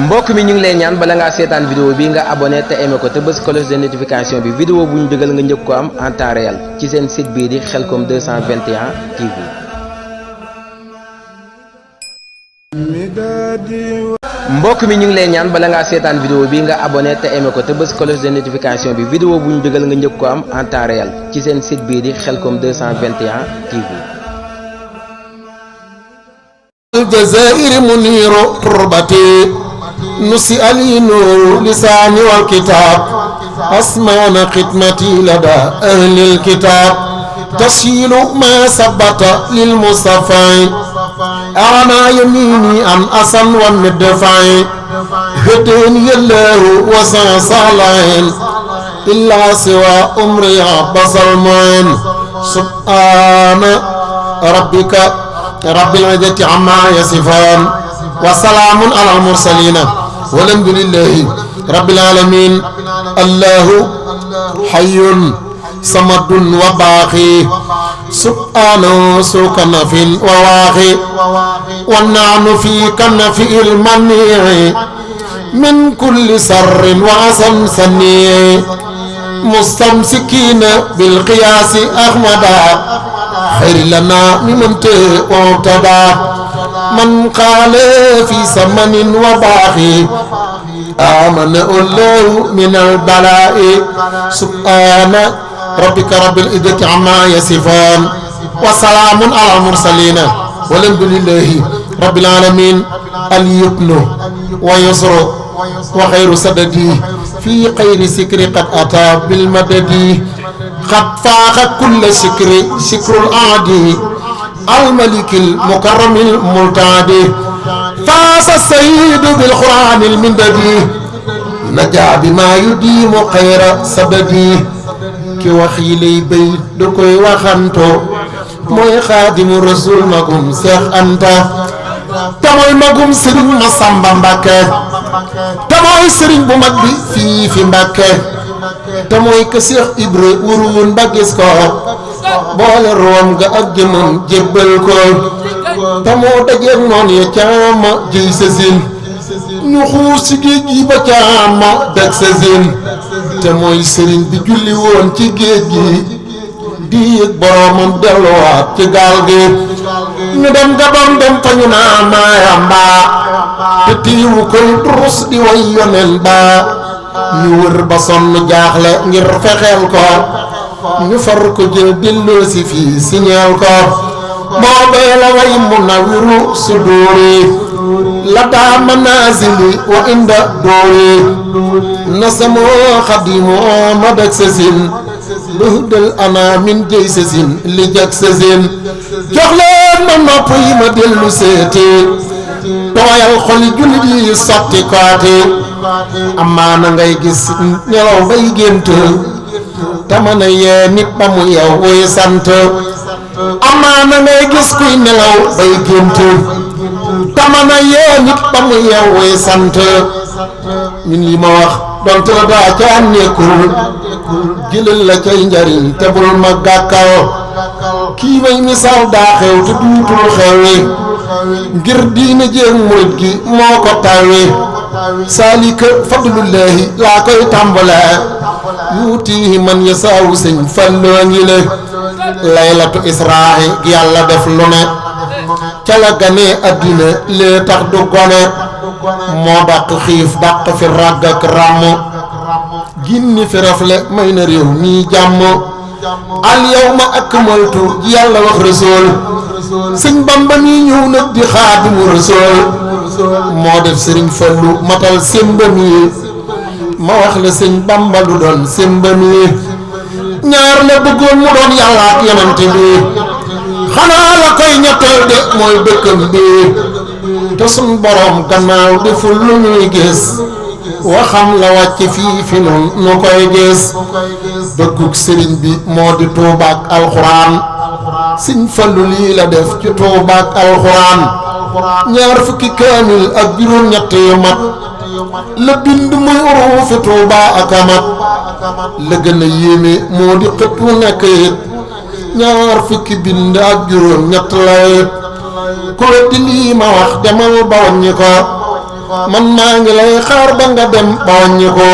mbokk mi ñu ngi lay ñaan bala ngaa seetaan vidéo bi nga abonné te aimé ko te bës cloche de notification bi vidéo bu ñu dugal nga njëkk ko am en temps réel ci seen site bii di Khelcom 221 TV. mbokk mi ñu ngi lay ñaan bala ngaa seetaan vidéo bi nga abonné te aimé ko te bës cloche de notification bi vidéo bu ñu dugal nga njëkk ko am en temps réel ci seen site bii di Khelcom 221 TV. الجزائر منير تربتي نسي لي نور لساني والكتاب أسمان ختمتي لدى أهل الكتاب تشيل ما ثبت للمصطفى أعمى يميني عن أصل والمدفع هديني الله وسع صالحين إلا سوى أمري عبس المعين سبحان ربك رب العزة عما يصفون وسلام على المرسلين والحمد لله رب العالمين. الله حي صمد وباقي سبحانه سو كنف وواقي والنعم في كنف المنيع من كل سر وعصم سنيع مستمسكين بالقياس أحمدا خير لنا ممن وابتدى من قال في سمن وباخي آمن الله من البلاء سبحان ربك رب العزة عما يصفون وسلام على المرسلين والحمد لله رب العالمين. اليبن ويسر وخير سددي في خير سكر قد أتى بالمدد قد فاق كل شكر الأعدي الملك المكرم الملتعدي فاز السيد بالقرآن المنددي نجا بما يديم خير سددي كي وخيلي بيت دكوي وخانتو موي خادم الرسول مقوم شيخ أنت تموي مقوم سرين مسامبا مباكة تموي سرين بمكبي في مباكة te mooy que Cheikh Ibra wuruwun ba gis ko boole room nga ak jëmam jébbal ko te moo dajeeg noon ya caama jëy sa sin ñu xuus ci géej gi ba caama dag sa sin te mooy sëriñ bi julli woon ci géej gi di yëg boroomam delluwaat ci gaal gi ñu dem Gabon dem fa ñu naa Mayamba te tiiwu koy durus di way yonen ba ñu wër ba sonn jaaxle ngir fexeel ko ñu far ko jël delloo si fii siñeel ko boobee la way Munawwiru Suduri la daa manazili wa inda doori nasamoo xadimu Ahmad ak sasin bëhdal ana min jëy sasin li jag sasin jox leen ma nopp yi ma dellu seeti tooyal xoli jullit yi sotti kooti amaana ngay gis nelaw bay gént tamana yee nit ba mu yow wuy sant amaana ngay gis kuy nelaw bay gént tamana yee nit ba mu yow wuy sant ñun yi ma wax donte la daa ca nekkul jëlal la cay njariñ te bul ma gàkkal kii may misaal daa xew te duutul xewi ngir diine jéeg murit gi moo ko tawi saalika fadlullahi laa koy tàmbale yuutihi man yasaawu sëñ falloo ngi le laylatu israahi gi yàlla def lu ne ca la ganee addina lee tax du gone moo dàq xiif dàq fi ràgg ak ràmm ginni fi rafle may na réew mii jàmm al yawma akmaltu ji yàlla wax rasool sëñ Bamba mi ñëw nag di xaadimu rasool moo def sëriñ Fallu matal sémbam yi ma wax la sëñ Bamba lu doon sémbam yi ñaar la bëggoon mu doon yàlla ak yonent bi xanaa la koy ñetteel de mooy dëkkam bi te suñ boroom gannaaw deful lu ñuy gis waxam la wàcc fii fi nun nu koy gis bëggug sëriñ bi moo di tuubaak alxuraan sëñ Fallu lii la def ci tuubaak alxuraan ñaar fukki kaamil ak juróom ñett yu mat la bind muy uruufi Tuuba ak amat la gën a yéeme moo di xët wu nekk it ñaar fukki bind ak juróom ñett la it ku weddi lii ma wax demal ba wàññi ko man maa ngi lay xaar ba nga dem ba wàññi ko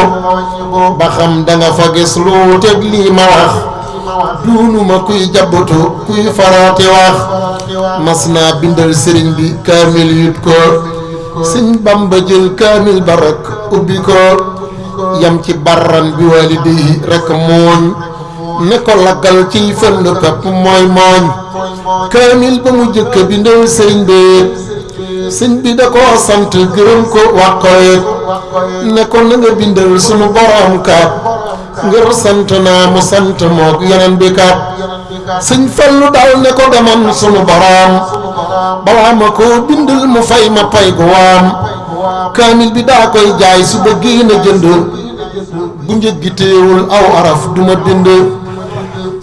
ba xam danga fa gis lu wuteeg lii ma wax duunuma kuy jabbutu kuy faraati wax mas naa bindal sëriñ bi kaamil yut ko sëñ Bamba jël kaamil ba rekk ubbi ko yam ci barran bi walidihi rekk mooñ ne ko laggal ciy fënd pepp mooy mooñ kaamil ba mu jëkk bindal sëriñ bi sëñ bi da koo sant gërëm ko wax ko it ne ko na nga bindal sunu borom kat ngir sant naa mu sant moog yeneen bi kat sëñ Fallu daal ne ko deman sunu borom balaa ma ko bindal mu fay ma pay gu waam kaamil bi daa koy jaay su bëggee na jënd bu njëg gi téewul aw araf duma bind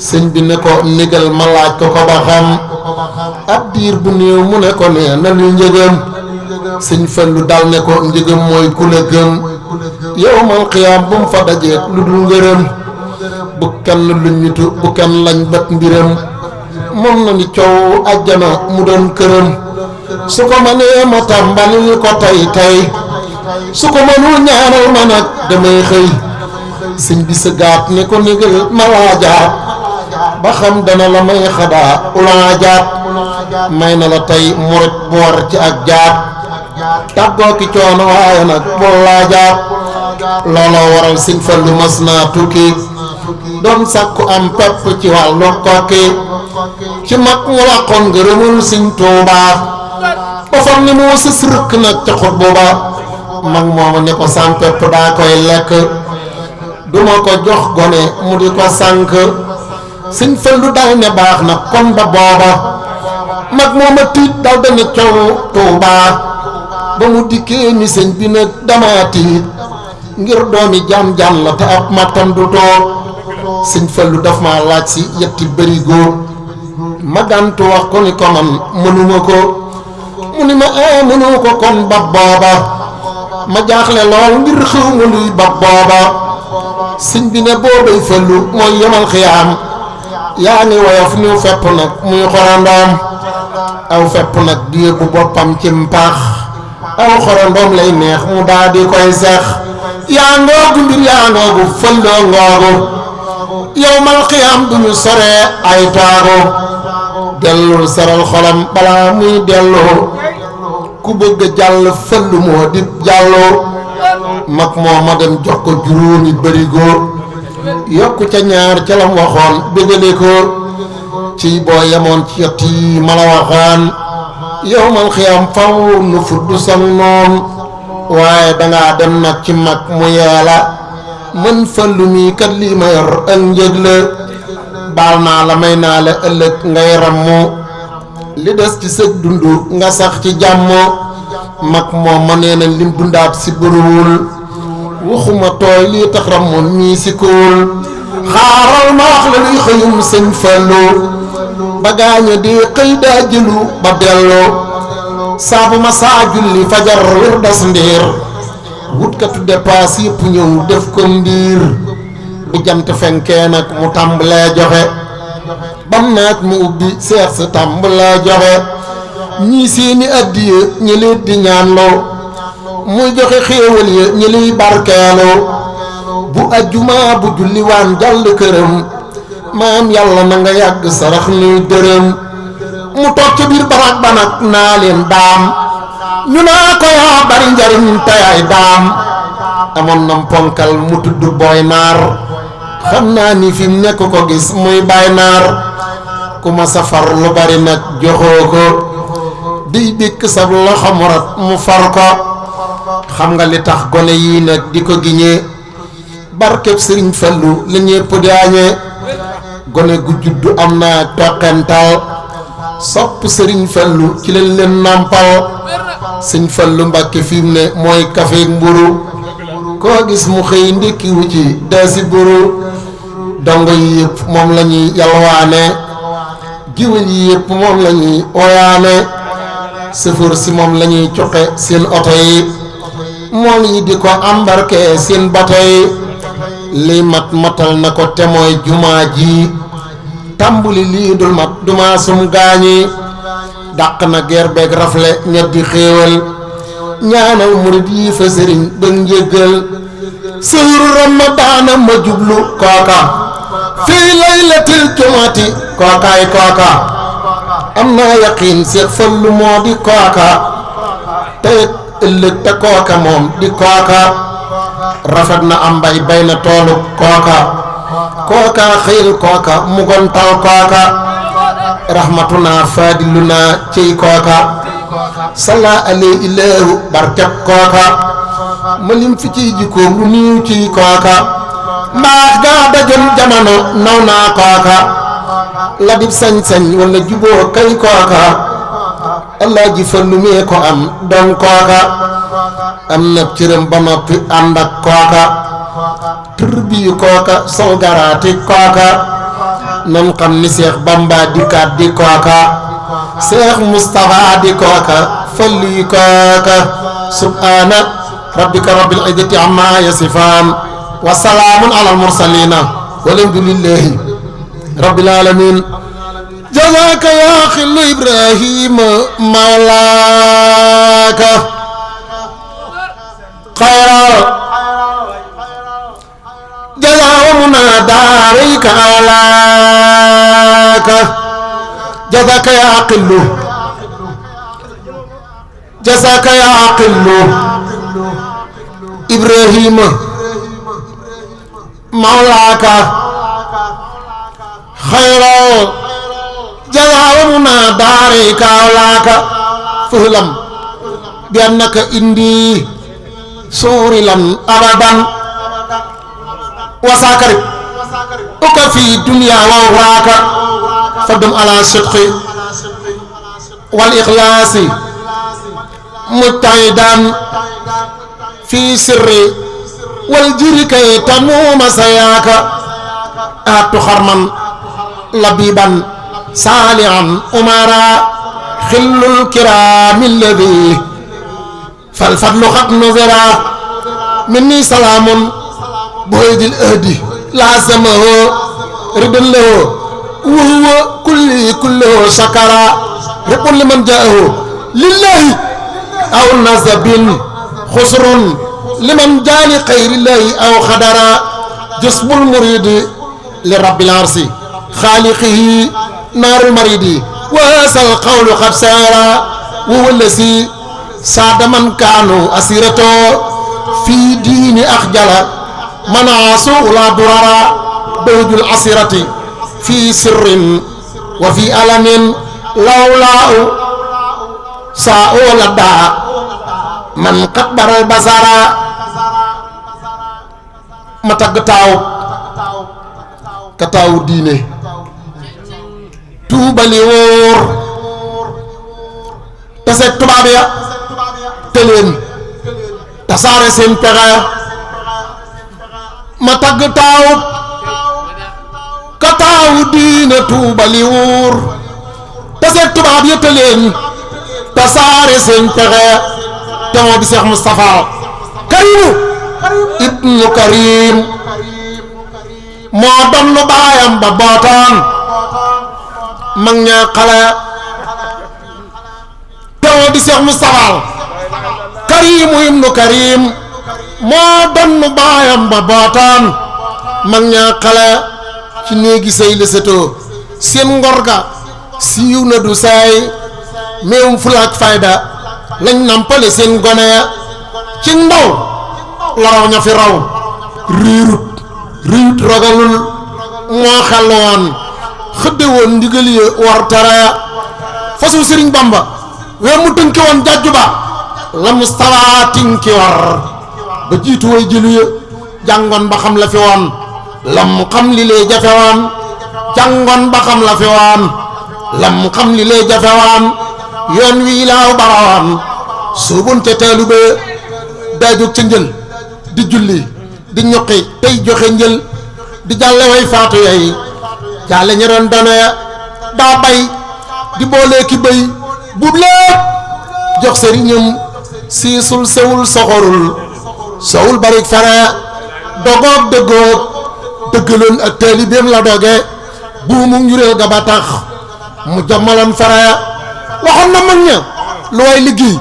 sëñ bi ne ko négal ma laaj ko ko ba xam ab diir bu néew mu ne ko nee na luy njëgam sëñ Fallu dal ne ko njëgam mooy ku la gëm yawmal qiyaam bu mu fa dajeek lu dul ngërëm bu kenn luññitu bu kenn lañ bët mbiram moom na ni coow àjjana mu doon këram su ko mënee ma tàmbalil ko tey su ko mënul ñaanal ma nag damay xëy sëñ bi sa gaat ne ko négal ma laajaat ba xam dana la may xadaa ulaajaat may na la tey murit bu war ci ak jaat tàggoo ki coono waaye nag bul laajaat looloo waral sëñ Fallu mas naa tukki doon sàkku am pepp ci wàllu kokki ci mag mu làqoon ngërëmul sëñ Tuubaa ba fam ni moo sës rëkk nag ca xut booba mag mooma ne ko sam pepp daa koy lekk duma ko jox gone mu di ko sànk sëñ Fallu dal ne baax na kon ba booba mag mooma tiit dal dana coow Tuubaa ba mu dikkee ni sëñ bi nag dama tiit ngir doomi jaan la te ab mattam du toog sëñ Fallu daf ma laaj si yetti bërigo ma gàntu wax ko ni ko man mënuma ko mu ni ma mënu ko kon ba booba ma jaaxle lool ngir xew ma luy ba booba sëñ bi ne boobay Fallu mooy yemal xiyaam yaa ngi woyof niw fepp nag muy xorandoom aw fepp nag di yóbbu boppam ci mpaax aw xorandoom lay neex mu daa di koy seex yaa ngoogu mbir yaa ngoogu Falloo ngoogu yawmal qiyaam duñu soree ay taagu dellul seral xolam balaa muy dellu ku bëgg a jàll Fallu moo di jàllu mag moo ma dem jox ko juróomi bërigo yokku ca ñaar ca lam waxoon bëggale ko ci boo yemoon ci yett yi ma la waxoon yawmal qiyaam faw nu fudd sang noon waaye dangaa dem nag ci mag mu yeela mën Fallu mi kat lii ma yor ak njëg la baal naa la may naa la ëllëg ngay rammu li des ci sëg dund nga sax ci jàmm mag moom ma nee na lim dundaat si bëruwul waxuma tooy lii tax rammoon mii si kóol xaaral ma wax la luy xëyum sëñ Fallu ba gaañe di xëy daa jëlu ba dellu saabu ma saa julli fajar wér das ndiir wutkatu dépasse yëpp ñëw def ko ndiir bu jant fenkee nag mu tàmbalee joxe bam naaj mu ubbi seet sa tàmbalee joxe ñii seeni addiya ñi leen di ñaanloo muy joxe xéewal ya ñi liy barkeeloo bu ajjuma bu julli waan jàll këram maam yàlla na nga yàgg sarax nuy dërëm mu toog ca biir barak ba nag naa leen daam ñu naa ko yaa bari njariñ tayaay daam amoon nam ponkal mu tudd booy naar xam naa ni fi mu nekk ko gis muy baay naar ku ma safar lu bari nag joxoo ko di dikk sab loxo mu rat mu far ko xam nga li tax gone yii nag di ko giñee barkeb sëriñ Fallu la ñépp di añee gone gu juddu am naa toqental sopp sëriñ Fallu ci leen leen nàmpal sëñ Fallu Mbàkke fi mu ne mooy kafeeg mburu koo gis mu xëy ndékki wu ci daasi buru dongo yi yëpp moom la ñuy yalwaane giwél yi yëpp moom la ñuy oyaane sëfër si moom la ñuy coxe seen oto yi mool yi di ko embarqué seen bato yi lii mat matal na ko te mooy jumaa ji tàmbuli lii dul mat duma sum gaañi dàq na geer beeg rafle ñeddi xéewal ñaanal murid yi fa sëriñ ba njéggal sëhru ramadaana ma jublu kooka fii laylatil jumati kookaay kooka am naa yaqiin seex fallu moo di kooka tey ëllëg te kooka moom di kooka rafet na am mbay bay na toolu kooka kooka xëyil kooka mu gontal kooka rahmatuna faadiluna ciy kooka salla alayhi ilaahu barkeb kooka malim fi ciy jikkoom lu niiw ciy kooka mbaax gaa dajoon jamono naw naa kooka la dib sañ-sañ wala juboo kay kooka allah ji fallu mee ko am doon kooka am na cëram ba noppi ànd ak kooka turbiyu kooka sol garaati kooka nan xam ni Seex Bamba dikkaat di kooka Seex Mustafa di kooka fallu yi kooka subhaana rabbika rabbil izzati amma yasifaan wa salaamun alal mursaliina walhamdulillahi rabbil aalamiin jazaaka yaa xillu Ibrahima mawlaaka xayral jazaa wa munaa daarayka alaaka jazaaka yaa xillu jazaaka yaa xillu Ibrahima mawlaaka xayral jazaa wa munaa daarayka alaaka fahlam bi annaka indi suurilan abadan wasaakarib uka fi dunya wa uxraaka fadum ala sidqi wal ixlaasi mujtahidan fi sirri wal jiri kay tamuuma sayaaka aatu xarman labiban saalihan umara xillul kiraami alladi fal fadlu xat nuzira minni salaamun boydil ahdi laasamaho ridan lahu wa huwa kullahu shakara ribun liman jaahu lillahi aw nasabin xusrun liman jaali xayrillahi aw xadara jasbul muridi li rabbil arsi xaaliqihi naarul maridi waasal qawlu xad saara wa wallasi saada man kaanu asirato fi diini axjala manaasu la durara bawjul asirati fi sirrin wa fi alamin lawlaaw saa oo la daa man qadbaral basara ma tagg taaw ka taawu diine tuubali wóor taseeg tubaab ya tëleen tasaare seen pexe ma tagg taaw ka taawu diine tuubali wóor taseeg tubaab ya tëleen tasaare seen pexe te moo di Seex Mustafa Karimu ibnu Karim moo doon baayam ba bootaan mag ñaa xale te moo di Seex Mustafa Karimu ibnu Karim moo doon baayam ba bootaan mag ñaa xale ci néegi sëy la setoo seen ngor ga siiw na du saay meewum fulaak fayda lañ nampale seen gone ya ci ndaw la raw ña fi raw riirut ragalul moo xel woon xëdde woon ndigal yi war tere fasu Sëriñ Bamba wee mu tënki woon jàjju ba la Mustafa tinki war ba jiitu way jëlu ya jàngoon ba xam la fi woon lam xam li lay jafe woon jàngoon ba xam la fi woon lam xam li lay jafe woon yoon wii laaw barawaan suubunte teelu ba daa jóg ca njël di julli di ñuqi tey joxe njël di jàlle way faatu yay jàlle ña doon dono ya daa bay di boolee ki bëy buub lépp jox sëriñam siisul sewul soxorul sowul barik fere dogoog dëggoog dëggaloon ak taalibeem la doge buumu njureel ga ba tax mu jammaloon fere waxoon na mag ña lu way liggéey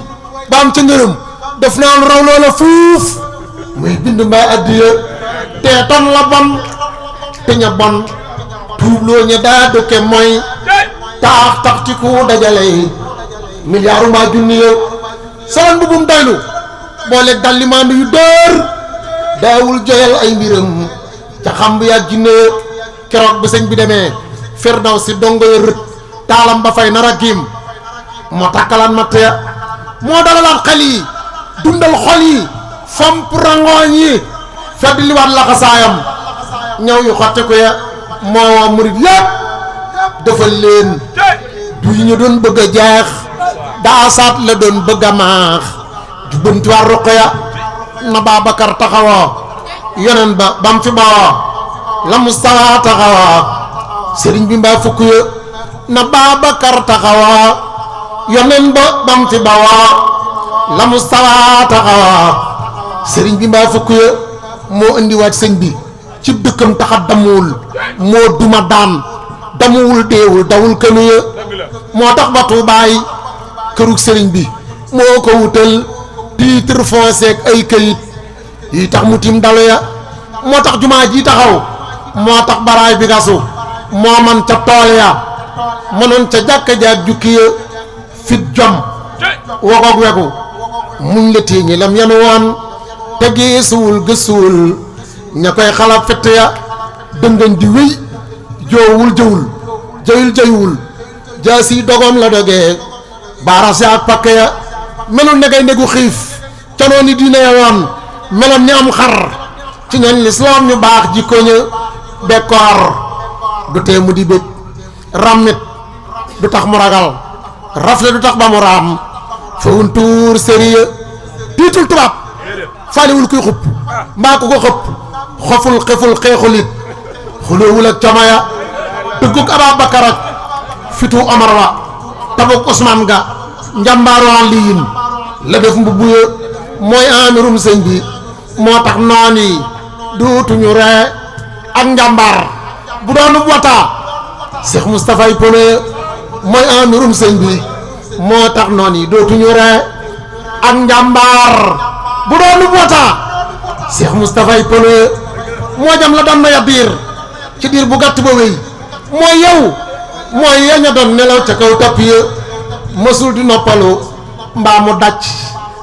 ba am ca ngërëm def naan raw loola fuuf muy bind mbaa addiya te ton la bon te ña bon tuubloo ña daa dëkke mooy tax ci ku dajale milliard mbaa junni ya salan bu bum doylu boole dalli maandu yu dër daawul joyal ay mbiram ca xam bu yàgg jinne keroog bi sëñ bi demee firdaw si dongo ya rët taalam ba fay nar a giim moo takkalaan ma teya moo dalalaat xel yi dundal xol yi fomp rangooñ yi fedd liwaat laxasaayam ñëw yu xotti ko ya moo waa murit yépp defal leen du yi ñu doon bëgg a jeex daasaat la doon bëgg a maax jubbantiwaat ruq ya na Babacar taxawoo yonen ba bam fi bawoo la Mustafa taxawoo sëriñ bi mbaa fukk ya na Babacar taxawoo yonen ba bam fi bawoo la Mustafa taxawoo sëriñ bi mbaa fukk ya moo indiwaat sëñ bi ci dëkkam taxa damuwul moo duma daan damuwul deewul dawul kënu ya moo tax ba Tuubaay kërug sëriñ bi moo ko wutal titre foncier ak ay këyit yi tax mu tim dalu ya moo tax jumaa ji taxaw moo tax baraay bi gasu moo man ca tool ya mënoon ca jàkka jaak jukki ya fit jom wogoog wegu muñ la téeñi lam yanu woon te geesuwul gëstuwul ña koy xalaat fett ya dëngañ di wéy joowul jëwul jëyul jaasi dogoom la dogee baaras ya ak pakke ya meloon negay negu xiif ca noonu diine ya woon meloon ni am xar ci ñooñ lislaam ñu baax jikko ña bekkoor du tee mu di bëgg ràmmit du tax mu ragal rafle du tax ba mu raam fawun tuur sérieux tiitul tubaab faaliwul kuy xupp mbaa ko ko xëpp xoful xeful xeexulit xuloowul ak camaya dëggug Ababakar ak fitu Omar wa tabuk Ousmane ga njàmbaaroo liin la def mbubbu ya mooy amirum sëñ bi moo tax noon yi duutuñu ree ak njàmbaar bu doonub wataa Cheikh Moustapha yi pone mooy amirum sëñ bi moo tax noon yi dootuñu ree ak njàmbaar bu doonub wataa Cheikh Moustapha yi pone moo jam la doon na ya diir ci diir bu gàtt ba wéy mooy yow mooy yaña doon nelaw ca kaw tapp ya mësul di noppalu mbaa mu dàcc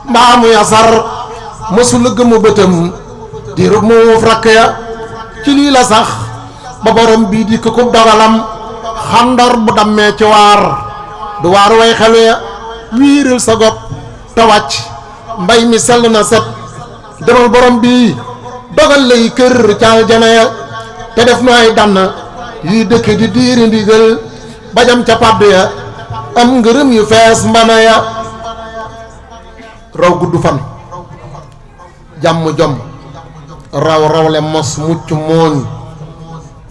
mbaa mu yasar mësul la gëmmu bëtam diirub mu wuuf rakk ya ci lii la sax ba borom bii di ko dogalam xandor bu dammee ci waar du waar way xelu ya wiiril sa gopp te wàcc mbay mi sell na set demal borom bii dogal lay kër ca aljana ya te def nu ay dann yuy dëkk di diiri ndigal bajam ca pàdd ya am ngërëm yu fees mbana ya raw gudd fan jàmm jom rawle mos mucc mooñ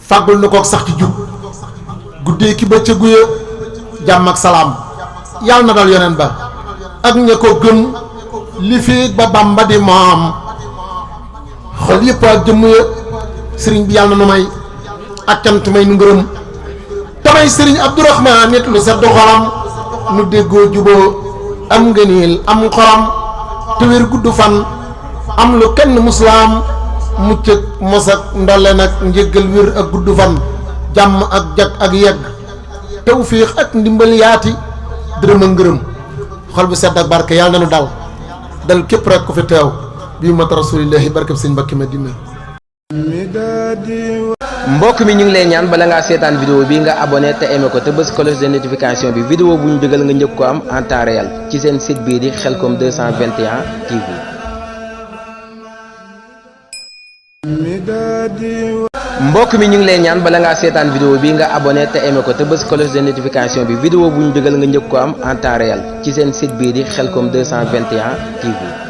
fàggul nu kook sax ci jub guddee ki bëccëgu ya jàmm ak salaam yàlla na dal yoneen ba ak ña ko gën li fi ba Bamba di moom xol yëpp ak jëmm ya sëriñ bi yàlla na nu may ak cant may nu ngërëm tamay sëriñ Abdourahman nit lu seddu xolam nu déggoo juboo am ngëneel am xolam te wér gudd fan am lu kenn muslaam mucc ak mos ak ndolle nag njëggal wér ak gudd fan jàmm ak jag ak yegg tawfiix ak ndimbal yaati dërëm ak ngërëm xol bu sedd ak barke yàlla na nu dal képp rek ku fi teew bii mat rasulillahi barkeb sëñ Mbàkke Madina mbokk mi ñu ngi lay ñaan bala ngaa seetaan vidéo bi nga abonné te aimé ko te bës cloche de notification bi vidéo bu ñu dugal nga njëkk ko am en temps réel ci seen site bii di Khelcom 221 TV. mbokk mi ñu ngi lay ñaan bala ngaa seetaan vidéo bi nga abonné te aimé ko te bës cloche de notification bi vidéo bu ñu dugal nga njëkk ko am en temps réel ci seen site bii di Khelcom 221 TV.